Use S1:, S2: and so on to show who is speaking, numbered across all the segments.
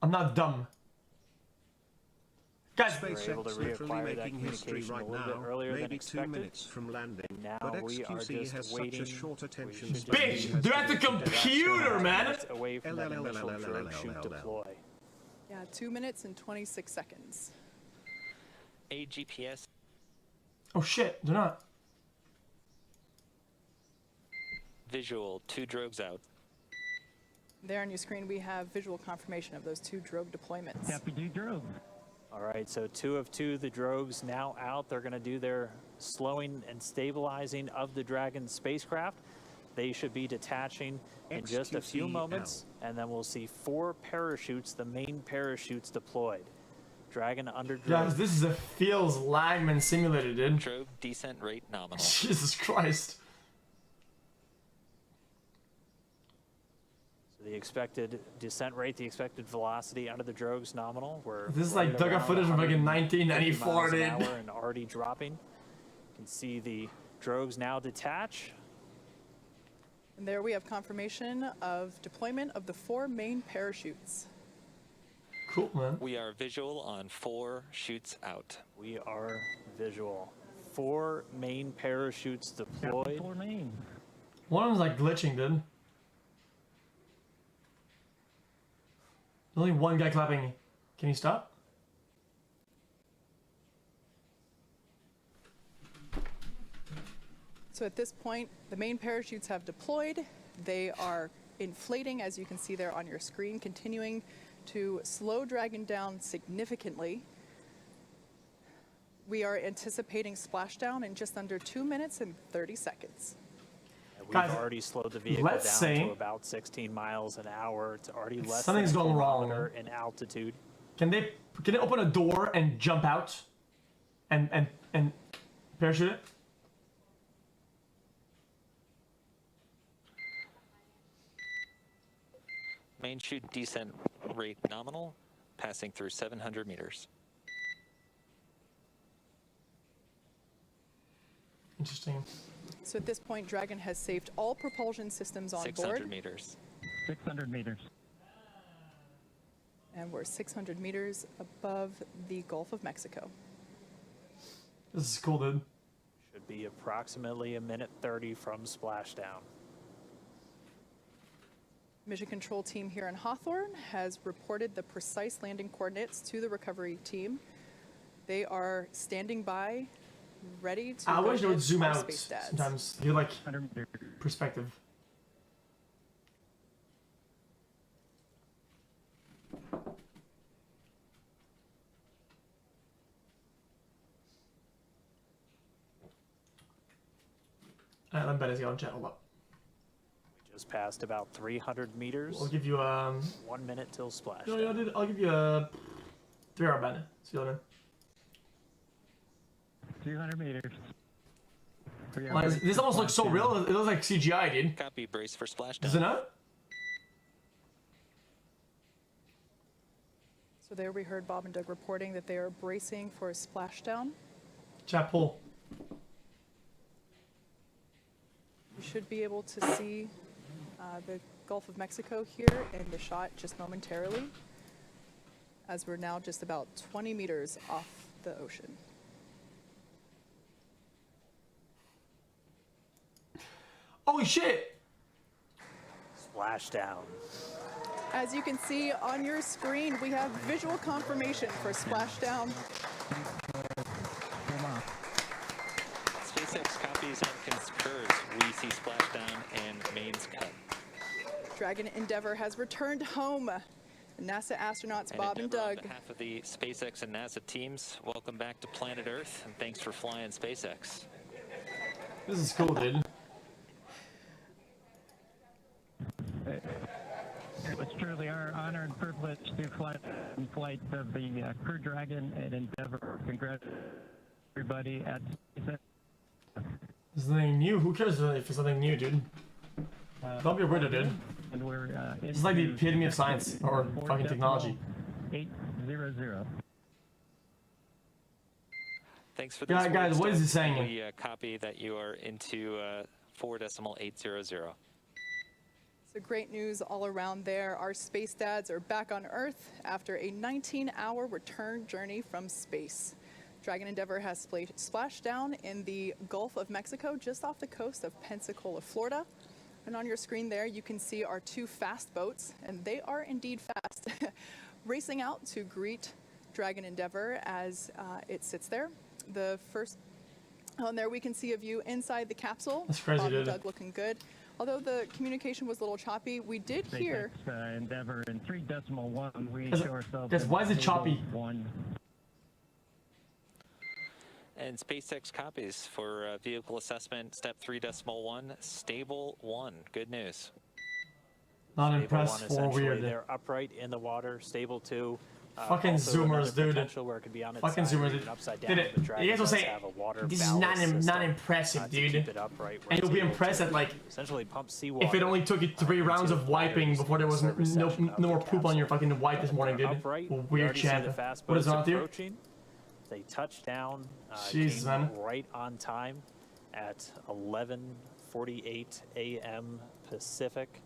S1: I'm not dumb. Guys,
S2: SpaceX literally making history right now, maybe 2 minutes from landing, but xQc has such a short attention span.
S1: bitch, that's a computer, man.
S3: Away from that initial drogue shoot deploy.
S4: Yeah, 2 minutes and 26 seconds.
S5: A GPS.
S1: Oh shit, they're not.
S5: Visual, 2 drogues out.
S4: There on your screen, we have visual confirmation of those 2 drogue deployments.
S6: Happy to drogue.
S3: All right, so 2 of 2, the drogues now out. They're going to do their slowing and stabilizing of the Dragon spacecraft. They should be detaching in just a few moments, and then we'll see 4 parachutes, the main parachutes deployed. Dragon under drogue.
S1: Guys, this is a feels lagman simulator, dude.
S5: Drogue descent rate nominal.
S1: Jesus Christ.
S3: The expected descent rate, the expected velocity out of the drogues nominal.
S1: This is like dug up footage from like in 1994, dude.
S3: And already dropping. You can see the drogues now detach.
S4: And there we have confirmation of deployment of the 4 main parachutes.
S1: Cool, man.
S5: We are visual on 4 shoots out.
S3: We are visual. 4 main parachutes deployed.
S6: Yeah, 4 main.
S1: One of them's like glitching, dude. There's only one guy clapping. Can you stop?
S4: So at this point, the main parachutes have deployed. They are inflating, as you can see there on your screen, continuing to slow Dragon down significantly. We are anticipating splashdown in just under 2 minutes and 30 seconds.
S3: We've
S1: Guys,
S3: already slowed the vehicle down to about 16 miles an hour. It's already less
S1: something's
S3: than a
S1: going wrong
S3: kilometer in altitude.
S1: Can they open a door and jump out and parachute it?
S5: Main chute descent rate nominal, passing through 700 meters.
S1: Interesting.
S4: So at this point, Dragon has saved all propulsion systems on
S5: 600
S4: board.
S5: meters.
S6: 600 meters.
S4: And we're 600 meters above the Gulf of Mexico.
S1: This is cool, dude.
S3: Should be approximately 1:30 from splashdown.
S4: Mission control team here in Hawthorne has reported the precise landing coordinates to the recovery team. They are standing by, ready to
S1: I wish they would zoom out
S4: space dads.
S1: sometimes. Give like perspective. Alright, I'm better to go on chat. Hold up.
S3: We just passed about 300 meters.
S1: I'll give you
S3: 1 minute till splashdown.
S1: No, dude, I'll give you a 3-hour ban. See you later.
S6: 200 meters.
S1: This almost looks so real. It looks like CGI, dude.
S5: Copy, brace for splashdown.
S1: Does it not?
S4: So there we heard Bob and Doug reporting that they are bracing for a splashdown.
S1: Chat pull.
S4: You should be able to see the Gulf of Mexico here in the shot just momentarily, as we're now just about 20 meters off the ocean.
S1: Holy shit!
S3: Splashdown.
S4: As you can see on your screen, we have visual confirmation for splashdown.
S5: SpaceX copies and concurs. We see splashdown and mains cut.
S4: Dragon Endeavour has returned home. NASA astronauts Bob and Doug.
S5: On behalf of the SpaceX and NASA teams, welcome back to planet Earth, and thanks for flying SpaceX.
S1: This is cool, dude.
S6: It was truly our honor and privilege to fly in flight of the Crew Dragon and Endeavour. Congrats, everybody at SpaceX.
S1: There's something new. Who cares if it's something new, dude? Don't be a weirdo, dude.
S6: And we're
S1: It's like the epitome of science or fucking technology.
S6: 800.
S5: Thanks for this.
S1: Yeah, guys, what is he saying?
S5: We copy that you are into 4.800.
S4: So So great news all around there. Our space dads are back on Earth after a 19-hour return journey from space. Dragon Endeavour has splashed down in the Gulf of Mexico, just off the coast of Pensacola, Florida. And on your screen there, you can see our 2 fast boats, and they are indeed fast, racing out to greet Dragon Endeavour as it sits there. The first, on there we can see a view inside the capsule.
S1: That's crazy,
S4: Bob and
S1: dude.
S4: Doug looking good. Although the communication was a little choppy, we did hear.
S6: Endeavour in 3.1. We show ourselves.
S1: Guys, why is it choppy?
S6: 1.
S5: And SpaceX copies for vehicle assessment, step 3.1, stable 1. Good news.
S1: Not
S3: Stable
S1: impressed
S3: 1,
S1: for
S3: essentially,
S1: weird.
S3: they're upright in the water. Stable 2.
S1: Fucking
S3: also
S1: zoomers,
S3: another
S1: dude.
S3: potential where it could be on its
S1: Fucking
S3: side or
S1: zoomers.
S3: even upside down.
S1: Dude,
S3: The Dragon
S1: you guys will
S3: does
S1: say,
S3: have a water
S1: this is
S3: ballast
S1: not
S3: system,
S1: impressive,
S3: to
S1: dude.
S3: keep it upright where
S1: And
S3: it's
S1: you'll be
S3: able
S1: impressed
S3: to
S1: at, like,
S3: essentially pump seawater.
S1: if it only took you 3 rounds of wiping before there was no more poop on your fucking wipe this morning, dude.
S3: Upright, we
S1: Weird
S3: already see
S1: champ.
S3: the fast
S1: What is
S3: boats
S1: wrong with you?
S3: approaching. They touched down,
S1: Jesus,
S3: came
S1: man.
S3: right on time at 11:48 a.m. Pacific,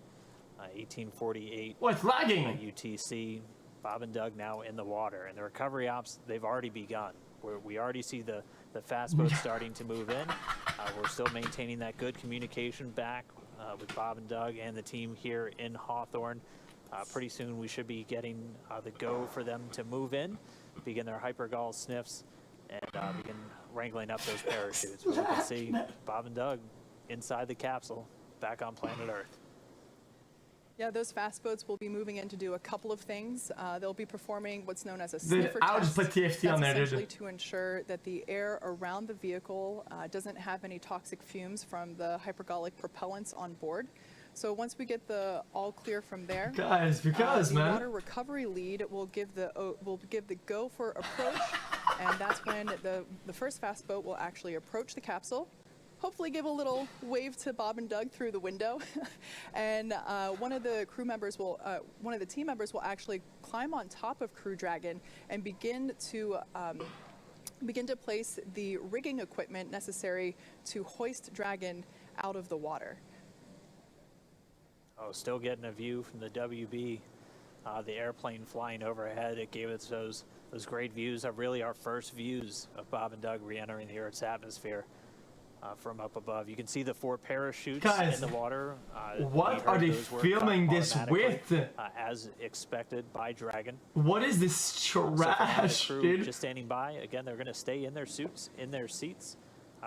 S3: 18:48
S1: Oh, it's lagging!
S3: UTC. Bob and Doug now in the water, and the recovery ops, they've already begun. We already see the fast boats starting to move in. We're still maintaining that good communication back with Bob and Doug and the team here in Hawthorne. Pretty soon we should be getting the go for them to move in, begin their hypergall sniffs, and begin wrangling up those parachutes. But we can see Bob and Doug inside the capsule, back on planet Earth.
S4: Yeah, those fast boats will be moving in to do a couple of things. They'll be performing what's known as a sniffer
S1: I would
S4: test.
S1: just put TFT on there,
S4: That's essentially
S1: dude.
S4: to ensure that the air around the vehicle doesn't have any toxic fumes from the hypergolic propellants on board. So once we get the all clear from there,
S1: Guys, because,
S4: the
S1: man.
S4: water recovery lead will give the go for approach, and that's when the first fast boat will actually approach the capsule. Hopefully give a little wave to Bob and Doug through the window. And one of the team members will actually climb on top of Crew Dragon and begin to place the rigging equipment necessary to hoist Dragon out of the water.
S3: Oh, still getting a view from the WB, the airplane flying overhead. It gave us those great views, really our first views of Bob and Doug re-entering the Earth's atmosphere. From up above, you can see the 4 parachutes
S1: Guys,
S3: in the water.
S1: what are they filming this with?
S3: As expected by Dragon.
S1: What is this
S3: So for now, the
S1: trash,
S3: crew
S1: dude?
S3: just standing by. Again, they're going to stay in their seats.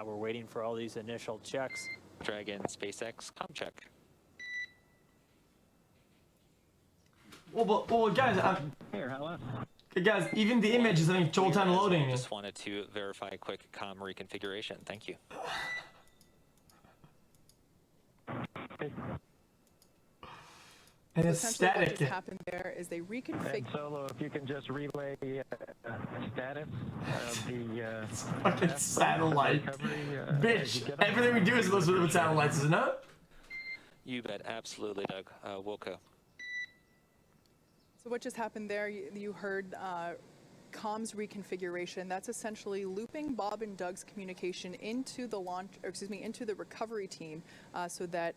S3: We're waiting for all these initial checks.
S5: Dragon, SpaceX, com check.
S1: Well, guys,
S6: Here, hello.
S1: guys, even the image is having trouble time loading.
S5: Just wanted to verify a quick com reconfiguration. Thank you.
S1: And it's
S4: Essentially what
S1: static.
S4: just happened there is they
S6: And
S4: reconfigured.
S6: Solo, if you can just relay status of the
S1: Fucking
S6: fast
S1: satellite.
S6: recovery, as
S1: Bitch,
S6: you get up.
S1: everything we do is listed with satellites, isn't it?
S5: You bet, absolutely, Doug. Wilco.
S4: So what just happened there, you heard comms reconfiguration. That's essentially looping Bob and Doug's communication into the into the recovery team so that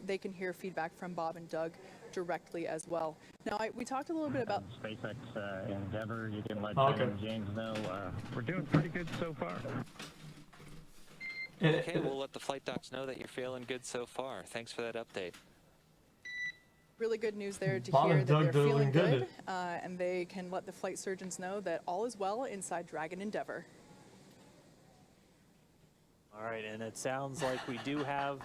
S4: they can hear feedback from Bob and Doug directly as well. Now, we talked a little bit about
S6: SpaceX Endeavour, you can let
S1: Okay.
S6: Jen and James know. We're doing pretty good so far.
S5: Okay, we'll let the flight docs know that you're feeling good so far. Thanks for that update.
S4: really good news there to
S1: Bob
S4: hear
S1: and
S4: that
S1: Doug
S4: they're
S1: doing
S4: feeling
S1: good.
S4: good, and they can let the flight surgeons know that all is well inside Dragon Endeavour.
S3: All right, and it sounds like we do have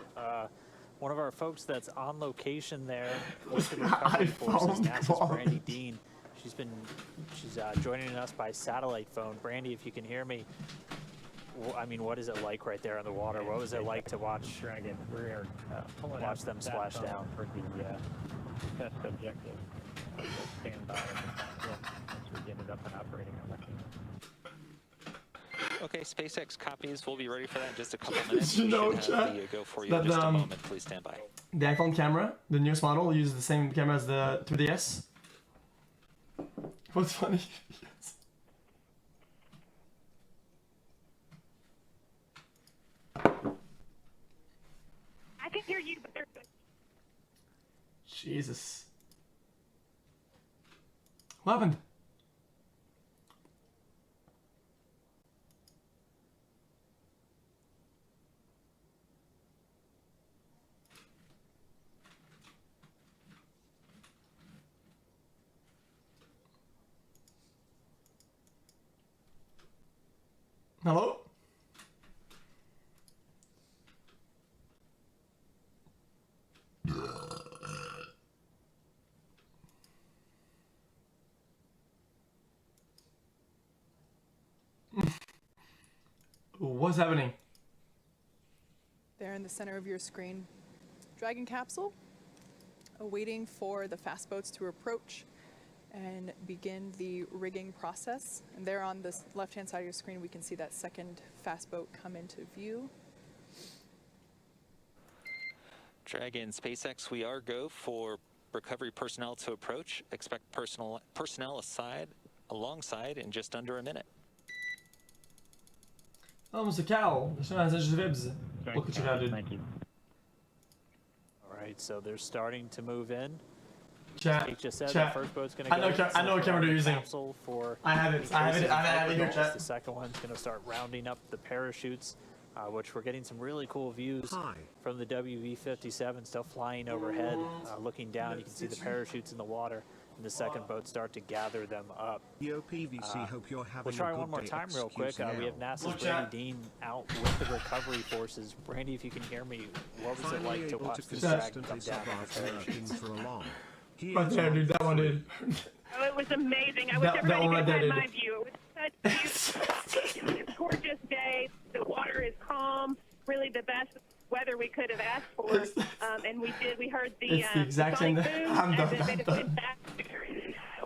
S3: one of our folks that's on location there with the recovery forces, NASA's
S1: iPhone
S3: Brandy Dean. She's joining us by satellite phone. Brandy, if you can hear me, I mean, what is it like right there in the water? What was it like to watch
S6: Dragon? We're
S3: watch them splash down?
S6: For the test objective. Stand by once we get it up and operating.
S5: Okay, SpaceX copies. We'll be ready for that in just a couple minutes.
S1: you
S5: We
S1: know,
S5: should have
S1: chat,
S5: the go for you
S1: that,
S5: in just a moment. Please stand by.
S1: The iPhone camera, the newest model, uses the same camera as the 3DS. What's funny?
S7: I can hear you, but they're good.
S1: What happened? Hello? What's happening?
S4: There in the center of your screen, Dragon capsule, awaiting for the fast boats to approach and begin the rigging process. And there on the left-hand side of your screen, we can see that second fast boat come into view.
S5: Dragon SpaceX, we are go for recovery personnel to approach. Expect personnel alongside in just under a minute.
S1: Oh, Mr. Cow. Look what you got, dude.
S6: Thank you.
S3: All right, so they're starting to move in.
S1: Chat.
S3: Jake just said
S1: Chat.
S3: the first boat's going to
S1: I know what camera they're using.
S3: Capsule for
S1: I have it. I have it here, chat.
S3: The second one's going to start rounding up the parachutes, which we're getting some really cool views from the WV-57 still flying overhead. Looking down, you can see the parachutes in the water, and the second boat start to gather them up.
S7: Yo, PVC, hope you're having
S3: We'll try
S7: a good
S3: one more
S7: day.
S3: time real quick.
S7: Excuse
S3: We have
S7: now.
S3: NASA's Brandy Dean out with the recovery forces. Brandy, if you can hear me, what was it
S7: Finally
S3: like to
S7: able
S3: watch
S7: to
S3: this dragon
S7: consistently
S3: come down
S7: survive
S3: with the
S7: lurking
S3: parachutes?
S7: for a long.
S1: Right there, dude. That one, dude.
S8: Oh, it was amazing. I wish
S1: That
S8: everybody
S1: one right
S8: could
S1: there,
S8: have had
S1: dude.
S8: my view. It was such a gorgeous day. The water is calm. Really the best weather we could have asked for. And we did. We heard the,
S1: It's the exact same.
S8: sonic boom
S1: I'm
S8: as
S1: done.
S8: it
S1: I'm
S8: made its
S1: done.
S8: way back.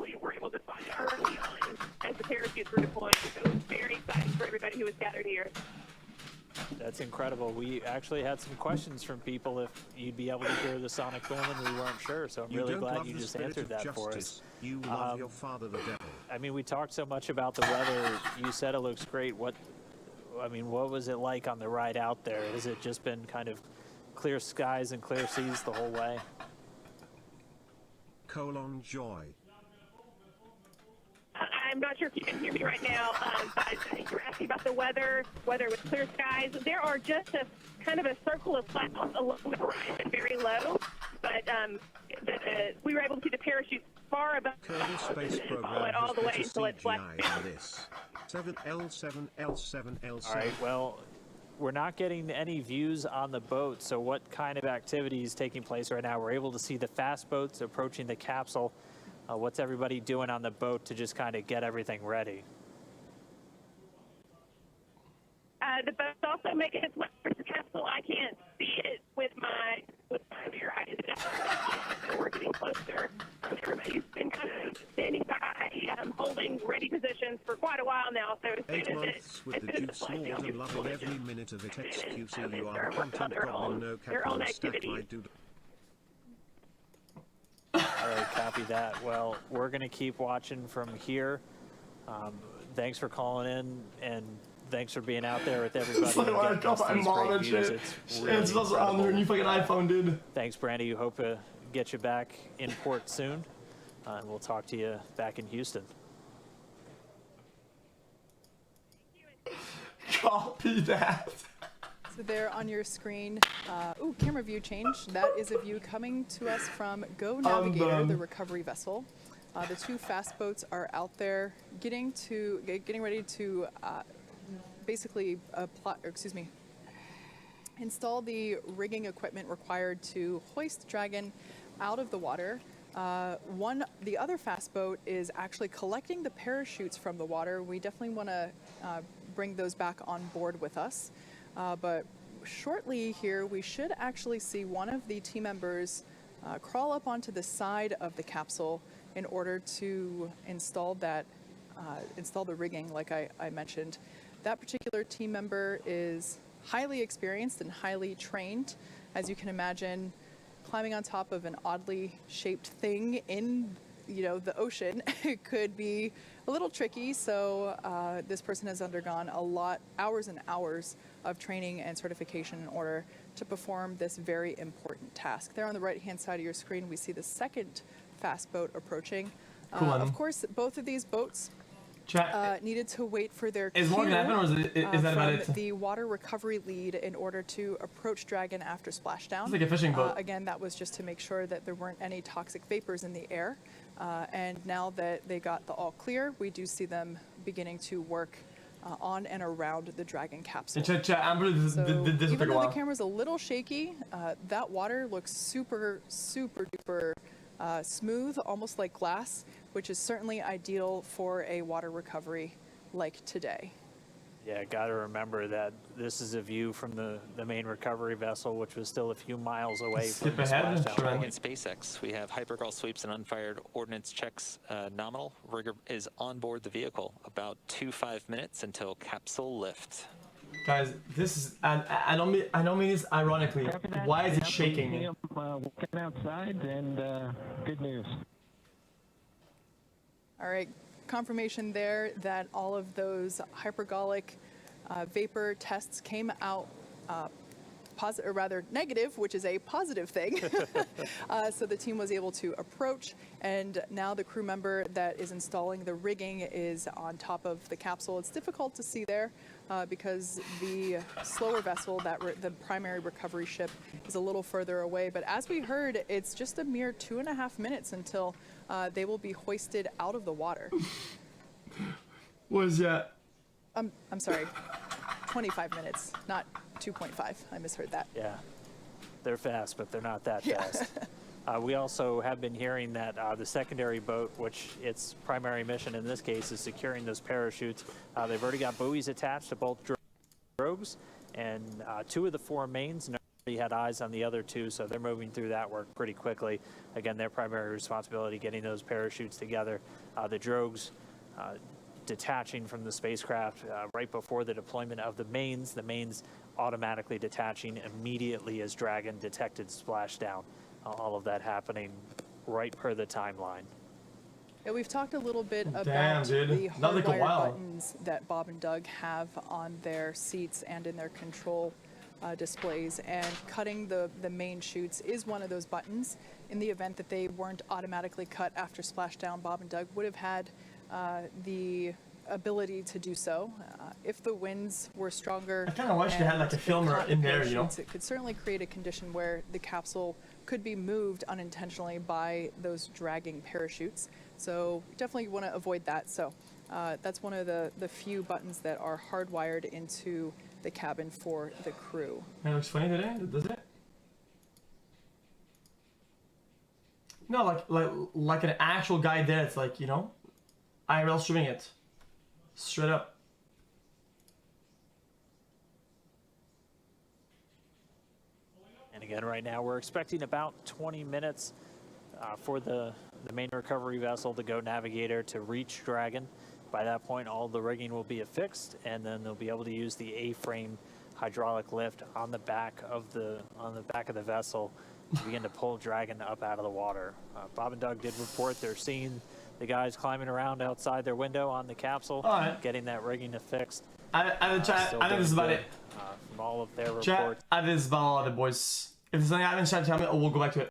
S8: We were able to find early on as the parachutes were deployed. So it was very exciting for everybody who was gathered here.
S3: That's incredible. We actually had some questions from people if you'd be able to hear the sonic boom, and we weren't sure. So I'm
S7: You
S3: really
S7: don't
S3: glad
S7: love
S3: you
S7: the
S3: just
S7: spirit
S3: answered
S7: of
S3: that for us.
S7: justice. You love your father, the devil.
S3: I mean, we talked so much about the weather. You said it looks great. What was it like on the ride out there? Has it just been kind of clear skies and clear seas the whole way?
S7: Joy.
S8: I'm not sure if you can hear me right now, but you're asking about the weather with clear skies. There are just a kind of a circle of clouds along the horizon, very low, but we were able to see the parachutes far above
S7: Kerbal Space Program
S8: it all the way
S7: has
S8: until
S7: put
S8: it
S7: a
S8: flat.
S7: CGI on this. 7L7L7L7.
S3: All right, well, we're not getting any views on the boat, so what kind of activity is taking place right now? We're able to see the fast boats approaching the capsule. What's everybody doing on the boat to just kind of get everything ready?
S8: The boat's also making its way towards the capsule. I can't see it with my mirror. We're getting closer. Everybody's been kind of standing by, holding ready positions for quite a while now. So as soon
S7: 8
S8: as
S7: months with the Duke's Lord and loving every minute of it. XQC, you are a content goblin, no
S8: their own
S7: capital stack,
S8: activities.
S7: my dude.
S3: All right, copy that. Well, we're going to keep watching from here. Thanks for calling in, and thanks for being out there with everybody.
S1: It's like
S3: and
S1: when I
S3: getting
S1: call
S3: us
S1: my
S3: these
S1: mom
S3: great
S1: and
S3: views.
S1: shit.
S3: It's really
S1: It's also on their new fucking iPhone, dude.
S3: Thanks, Brandy. Hope to get you back in port soon, and we'll talk to you back in Houston.
S1: Copy that.
S4: So there on your screen, camera view change. That is a view coming to us from Go Navigator,
S1: done.
S4: the recovery vessel. The two fast boats are out there getting ready to install the rigging equipment required to hoist Dragon out of the water. The other fast boat is actually collecting the parachutes from the water. We definitely want to bring those back on board with us. But shortly here, we should actually see one of the team members crawl up onto the side of the capsule in order to install the rigging, like I mentioned. That particular team member is highly experienced and highly trained. As you can imagine, climbing on top of an oddly shaped thing in the ocean could be a little tricky. So this person has undergone hours and hours of training and certification in order to perform this very important task. There on the right-hand side of your screen, we see the second fast boat approaching.
S1: Cool.
S4: Of course, both of these boats
S1: Chat.
S4: needed to wait for their
S1: Is more
S4: cue,
S1: gonna happen, or is that about it?
S4: from the water recovery lead in order to approach Dragon after splashdown.
S1: It's like a fishing boat.
S4: Again, that was just to make sure that there weren't any toxic vapors in the air. And now that they got the all clear, we do see them beginning to work on and around the Dragon capsule.
S1: Chat. Amber, this
S4: So
S1: will take
S4: even
S1: a
S4: though
S1: while.
S4: the camera's a little shaky, that water looks super duper smooth, almost like glass, which is certainly ideal for a water recovery like today.
S3: Yeah, got to remember that this is a view from the main recovery vessel, which was still a few miles away
S1: Skip
S3: from the
S1: ahead,
S3: splashdown.
S1: sure.
S5: Again, SpaceX, we have hypergol sweeps and unfired ordnance checks nominal. Rigger is on board the vehicle. About 5 minutes until capsule lift.
S1: Guys, this is I don't mean this ironically. Why is it shaking?
S6: Walking outside, and good news.
S4: All right, confirmation there that all of those hypergolic vapor tests came out positive, or rather negative, which is a positive thing. So the team was able to approach, and now the crew member that is installing the rigging is on top of the capsule. It's difficult to see there because the slower vessel, the primary recovery ship, is a little further away. But as we heard, it's just a mere 2.5 minutes until they will be hoisted out of the water.
S1: What is that?
S4: I'm sorry, 25 minutes, not 2.5. I misheard that.
S3: Yeah, they're fast, but they're not that fast. We also have been hearing that the secondary boat, which its primary mission in this case is securing those parachutes, they've already got buoys attached to both drogues, and 2 of the 4 mains already had eyes on the other 2, so they're moving through that work pretty quickly. Again, their primary responsibility getting those parachutes together. The drogues detaching from the spacecraft right before the deployment of the mains automatically detaching immediately as Dragon detected splashdown. All of that happening right per the timeline.
S4: Yeah, we've talked a little bit about
S1: dude.
S4: the
S1: Not like a
S4: hardwired
S1: while.
S4: buttons that Bob and Doug have on their seats and in their control displays, and cutting the main chutes is one of those buttons. In the event that they weren't automatically cut after splashdown, Bob and Doug would have had the ability to do so. If the winds were stronger,
S1: I kind of wish they had like a
S4: and
S1: filmer
S4: caught
S1: in there, you know?
S4: parachutes, it could certainly create a condition where the capsule could be moved unintentionally by those dragging parachutes. So definitely want to avoid that. So that's one of the few buttons that are hardwired into the cabin for the crew.
S1: It looks funny today, does it? No, like an actual guy there. It's like, you know, IRL streaming it, straight up.
S3: And again, right now we're expecting about 20 minutes for the main recovery vessel to go Navigator to reach Dragon. By that point, all the rigging will be affixed, and then they'll be able to use the A-frame hydraulic lift on the back of the vessel to begin to pull Dragon up out of the water. Bob and Doug did report they're seeing the guys climbing around outside their window on the capsule, getting that rigging affixed.
S1: I think this is about it.
S3: From all of their
S1: Chat,
S3: reports.
S1: I think this is about all of it, boys. If there's something I haven't tried to tell me, we'll go back to it.